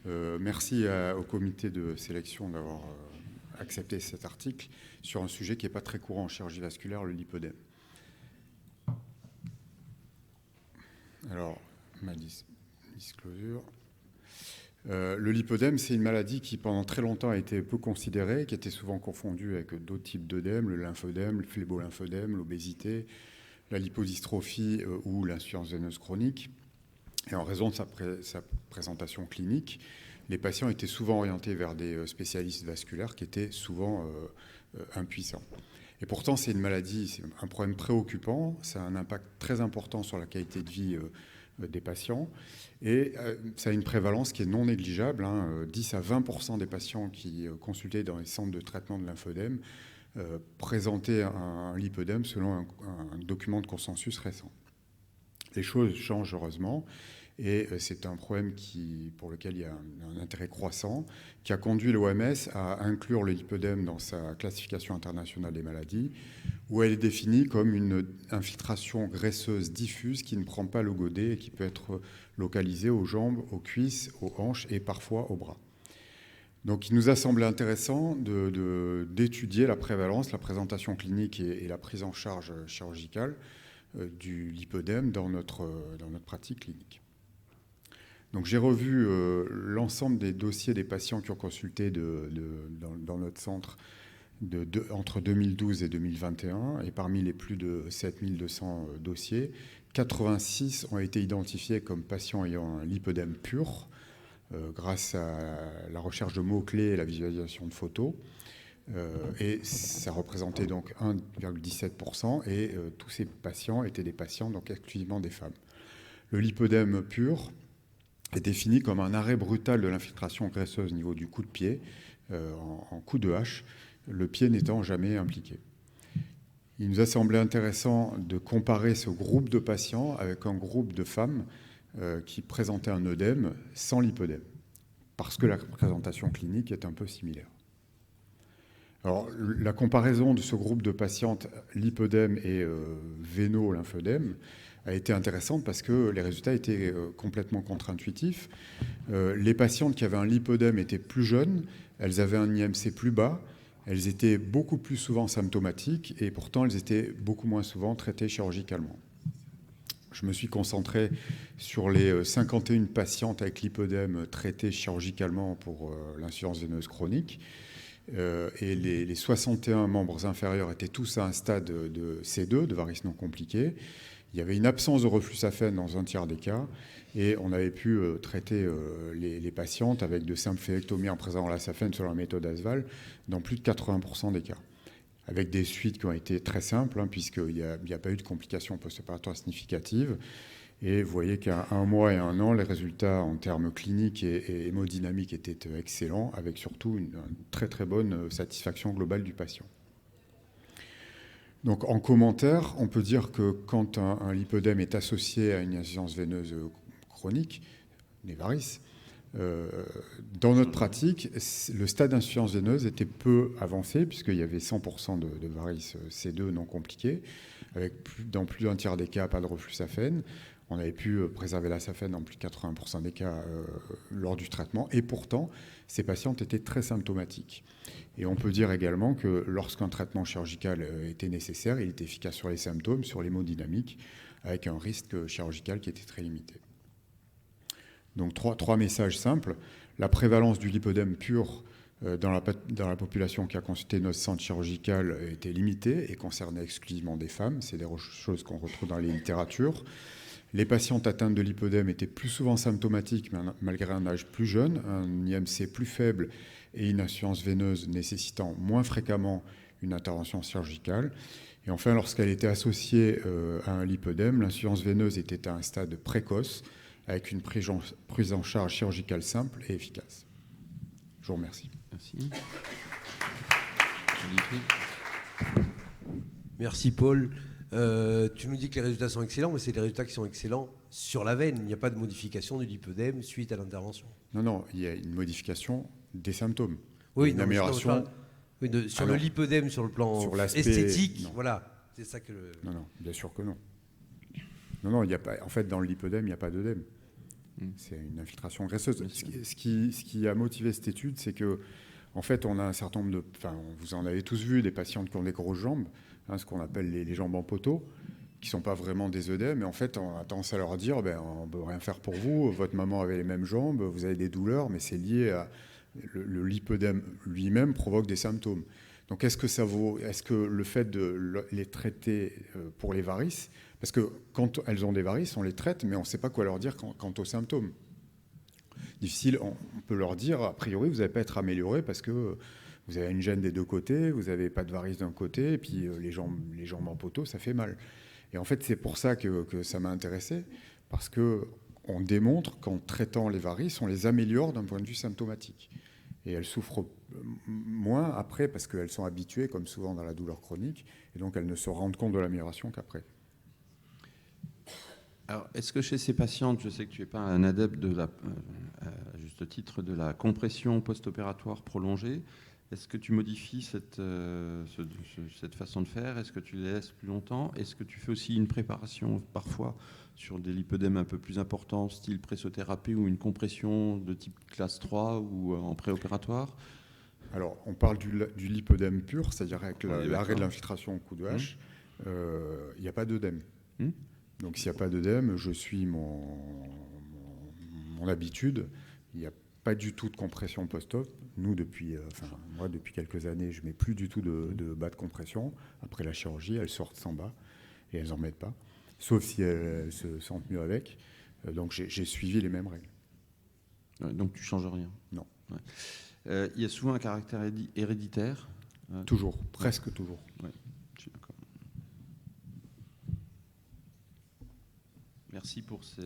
Merci au comité de sélection d'avoir accepté cet article sur un sujet qui n'est pas très courant en chirurgie vasculaire, le lipœdème. Alors, ma disclosure. Le lipœdème, c'est une maladie qui, pendant très longtemps, a été peu considérée, qui était souvent confondue avec d'autres types d'œdèmes, le lymphœdème, le phlébolymphœdème, l'obésité, la lipodystrophie ou l'insuffisance veineuse chronique. Et en raison de sa présentation clinique, les patients étaient souvent orientés vers des spécialistes vasculaires qui étaient souvent impuissants. Et pourtant, c'est une maladie, c'est un problème préoccupant, ça a un impact très important sur la qualité de vie des patients, et ça a une prévalence qui est non négligeable. 10 à 20% des patients qui consultaient dans les centres de traitement de lymphœdème présentaient un lipœdème selon un document de consensus récent. Les choses changent heureusement, et c'est un problème pour lequel il y a un intérêt croissant, qui a conduit l'OMS à inclure le lipœdème dans sa classification internationale des maladies, où elle est définie comme une infiltration graisseuse diffuse qui ne prend pas le godet et qui peut être localisée aux jambes, aux cuisses, aux hanches et parfois aux bras. Donc il nous a semblé intéressant d'étudier la prévalence, la présentation clinique et la prise en charge chirurgicale du lipœdème dans notre pratique clinique. Donc j'ai revu l'ensemble des dossiers des patients qui ont consulté dans notre centre entre 2012 et 2021, et parmi les plus de 7200 dossiers, 86 ont été identifiés comme patients ayant un lipœdème pur, grâce à la recherche de mots-clés et la visualisation de photos. Et ça représentait donc 1,17%, et tous ces patients étaient des patients, donc exclusivement des femmes. Le lipœdème pur est défini comme un arrêt brutal de l'infiltration graisseuse au niveau du coup de pied, en coup de hache, le pied n'étant jamais impliqué. Il nous a semblé intéressant de comparer ce groupe de patients avec un groupe de femmes qui présentaient un œdème sans lipœdème, parce que la présentation clinique est un peu similaire. Alors, la comparaison de ce groupe de patientes lipœdème et véno-lymphœdème a été intéressante parce que les résultats étaient complètement contre-intuitifs. Les patientes qui avaient un lipœdème étaient plus jeunes, elles avaient un IMC plus bas, elles étaient beaucoup plus souvent symptomatiques et pourtant elles étaient beaucoup moins souvent traitées chirurgicalement. Je me suis concentré sur les 51 patientes avec lipœdème traitées chirurgicalement pour l'insuffisance veineuse chronique. Et les 61 membres inférieurs étaient tous à un stade de C2, de varices non compliquées. Il y avait une absence de reflux saphène dans un tiers des cas, et on avait pu traiter les patientes avec de simples phérectomies en préservant la saphène selon la méthode Asval dans plus de 80% des cas, avec des suites qui ont été très simples, puisqu'il n'y a pas eu de complications post-opératoires significatives. Et vous voyez qu'à 1 mois et 1 an, les résultats en termes cliniques et hémodynamiques étaient excellents, avec surtout une très très bonne satisfaction globale du patient. Donc en commentaire, on peut dire que quand un lipœdème est associé à une insuffisance veineuse chronique, les varices, dans notre pratique, le stade d'insuffisance veineuse était peu avancé, puisqu'il y avait 100% de varices C2 non compliquées, avec dans plus d'un tiers des cas, pas de reflux saphène. On avait pu préserver la saphène dans plus de 80% des cas lors du traitement, et pourtant, ces patientes étaient très symptomatiques. Et on peut dire également que lorsqu'un traitement chirurgical était nécessaire, il était efficace sur les symptômes, sur l'hémodynamique, avec un risque chirurgical qui était très limité. Donc trois messages simples. La prévalence du lipœdème pur dans la population qui a consulté notre centre chirurgical était limitée et concernait exclusivement des femmes. C'est des choses qu'on retrouve dans les littératures. Les patientes atteintes de lipœdème étaient plus souvent symptomatiques, malgré un âge plus jeune, un IMC plus faible et une insuffisance veineuse nécessitant moins fréquemment une intervention chirurgicale. Et enfin, lorsqu'elle était associée à un lipœdème, l'insuffisance veineuse était à un stade précoce, avec une prise en charge chirurgicale simple et efficace. Je vous remercie. Merci. Merci Paul. Tu nous dis que les résultats sont excellents, mais c'est des résultats qui sont excellents sur la veine. Il n'y a pas de modification du lipœdème suite à l'intervention. Non, il y a une modification des symptômes. Oui, une amélioration. Sur le lipœdème, sur le plan esthétique, voilà. C'est ça que Non, bien sûr que non. Non, il y a pas. En fait, dans le lipœdème, il n'y a pas d'œdème. C'est une infiltration graisseuse. Bien sûr. Ce qui a motivé cette étude, c'est que, en fait, on a un certain nombre de... Enfin, vous en avez tous vu, des patientes qui ont des grosses jambes, hein, ce qu'on appelle les jambes en poteau, qui ne sont pas vraiment des œdèmes, mais en fait, on a tendance à leur dire, on ne peut rien faire pour vous, votre maman avait les mêmes jambes, vous avez des douleurs, mais c'est lié à... Le lipœdème lui-même provoque des symptômes. Donc, est-ce que le fait de les traiter pour les varices, parce que quand elles ont des varices, on les traite, mais on ne sait pas quoi leur dire quant aux symptômes. Difficile, on peut leur dire, a priori, vous n'allez pas être amélioré parce que vous avez une gêne des deux côtés, vous n'avez pas de varices d'un côté, et puis les jambes en poteau, ça fait mal. Et en fait, c'est pour ça que ça m'a intéressé, parce qu'on démontre qu'en traitant les varices, on les améliore d'un point de vue symptomatique. Et elles souffrent moins après, parce qu'elles sont habituées, comme souvent dans la douleur chronique, et donc elles ne se rendent compte de l'amélioration qu'après. Alors, est-ce que chez ces patientes, je sais que tu n'es pas un adepte à juste titre, de la compression post-opératoire prolongée, est-ce que tu modifies cette façon de faire? Est-ce que tu les laisses plus longtemps? Est-ce que tu fais aussi une préparation parfois sur des lipœdèmes un peu plus importants, style pressothérapie, ou une compression de type classe 3 ou en préopératoire? Alors, on parle du lipœdème pur, c'est-à-dire avec l'arrêt de l'infiltration au coup de hache. Il n'y a pas d'œdème. Donc, s'il n'y a pas d'œdème, je suis mon habitude. Il n'y a pas du tout de compression post-op. Nous, moi, depuis quelques années, je ne mets plus du tout de bas de compression. Après la chirurgie, elles sortent sans bas et elles n'en mettent pas, sauf si elles se sentent mieux avec. Donc, j'ai suivi les mêmes règles. Donc, tu ne changes rien? Non. Ouais. Il y a souvent un caractère héréditaire? Toujours, presque toujours. Ouais, je suis d'accord. Merci pour ces